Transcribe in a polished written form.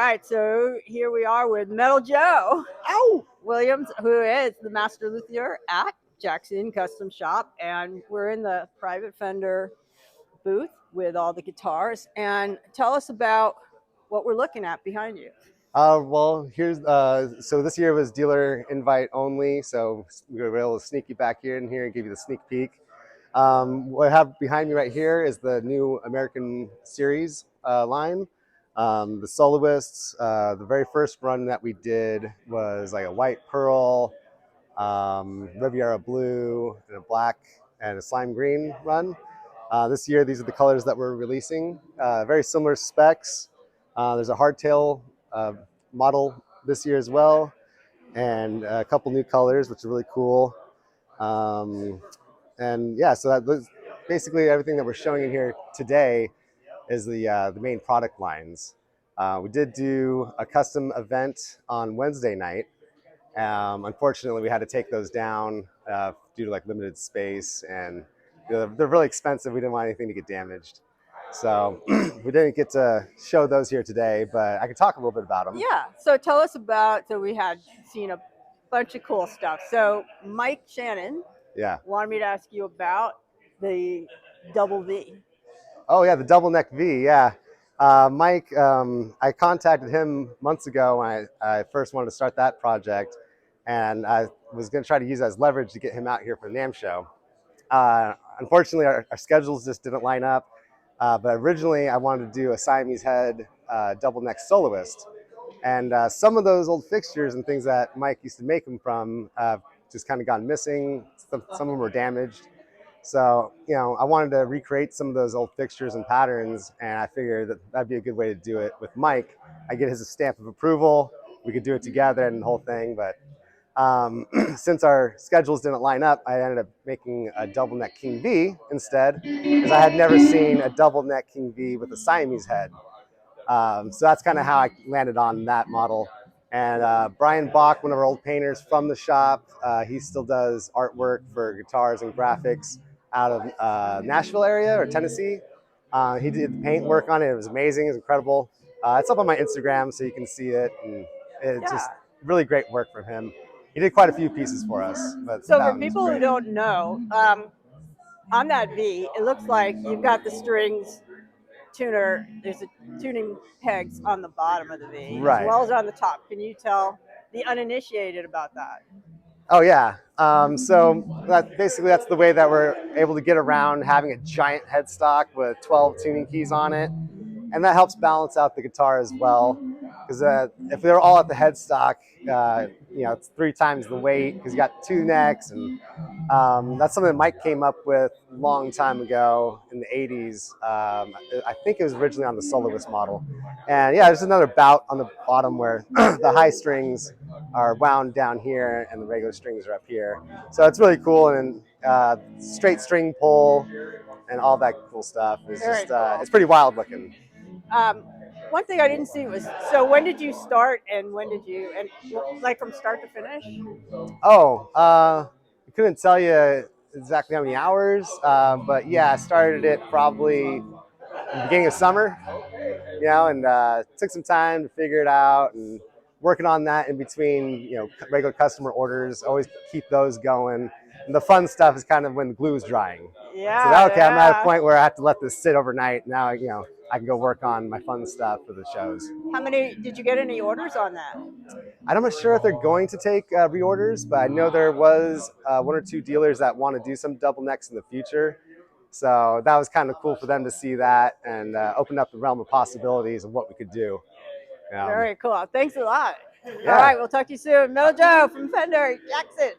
All right, so here we are with Metal Joe Williams, who is the master luthier at Jackson Custom Shop, and we're in the private Fender booth with all the guitars. And tell us about what we're looking at behind you. Well, here's so this year was dealer invite only, so we were able to sneak you back in here and give you the sneak peek. What I have behind me right here is the new American Series line. The soloists, the very first run that we did was like a white pearl, Riviera blue, and a black and a slime green run. This year, these are the colors that we're releasing. Very similar specs. There's a hardtail model this year as well, and a couple new colors, which is really cool. Um, and yeah, so that was basically everything that we're showing in here today is the main product lines. We did do a custom event on Wednesday night. Unfortunately, we had to take those down due to like limited space, and they're really expensive. We didn't want anything to get damaged. So we didn't get to show those here today, but I can talk a little bit about them. Yeah, so tell us about, so we had seen a bunch of cool stuff. So Mike Shannon wanted me to ask you about the double V. Oh yeah, the double neck V, yeah. Mike, I contacted him months ago when I first wanted to start that project, and I was going to try to use that as leverage to get him out here for the NAMM show. Unfortunately, our schedules just didn't line up, but originally I wanted to do a Siamese head double neck soloist. And some of those old fixtures and things that Mike used to make them from just kind of gone missing. Some of them were damaged. So, you know, I wanted to recreate some of those old fixtures and patterns, and I figured that that'd be a good way to do it with Mike. I get his stamp of approval. We could do it together and the whole thing, but since our schedules didn't line up, I ended up making a double neck King V instead, because I had never seen a double neck King V with a Siamese head. So that's kind of how I landed on that model. And Brian Bach, one of our old painters from the shop, he still does artwork for guitars and graphics out of Nashville area or Tennessee. He did the paint work on it. It was amazing. It was incredible. It's up on my Instagram, so you can see it. And it's just really great work from him. He did quite a few pieces for us. But so for people who don't know, on that V, it looks like you've got the strings tuner. There's a tuning pegs on the bottom of the V, as well as on the top. Can you tell the uninitiated about that? Oh yeah. So that's the way that we're able to get around having a giant headstock with 12 tuning keys on it, and that helps balance out the guitar as well. Because if they're all at the headstock, you know, it's 3 times the weight because you got 2 necks, and that's something that Mike came up with a long time ago in the 80s. I think it was originally on the soloist model. And yeah, there's another bout on the bottom where the high strings are wound down here and the regular strings are up here. So it's really cool, and straight string pull and all that cool stuff. It's just it's pretty wild looking. One thing I didn't see was, so when did you start and when did you, and like from start to finish? Oh, I couldn't tell you exactly how many hours, but yeah, I started it probably in the beginning of summer, you know, and took some time to figure it out and working on that in between, you know, regular customer orders, always keep those going. And the fun stuff is kind of when the glue is drying. Yeah. So, okay, I'm at a point where I have to let this sit overnight. Now, you know, I can go work on my fun stuff for the shows. How many, did you get any orders on that? I'm not sure if they're going to take reorders, but I know there was 1 or 2 dealers that want to do some double necks in the future. So that was kind of cool for them to see that and open up the realm of possibilities of what we could do. Very cool. Thanks a lot. Yeah. All right, we'll talk to you soon. Metal Joe from Fender, Jackson.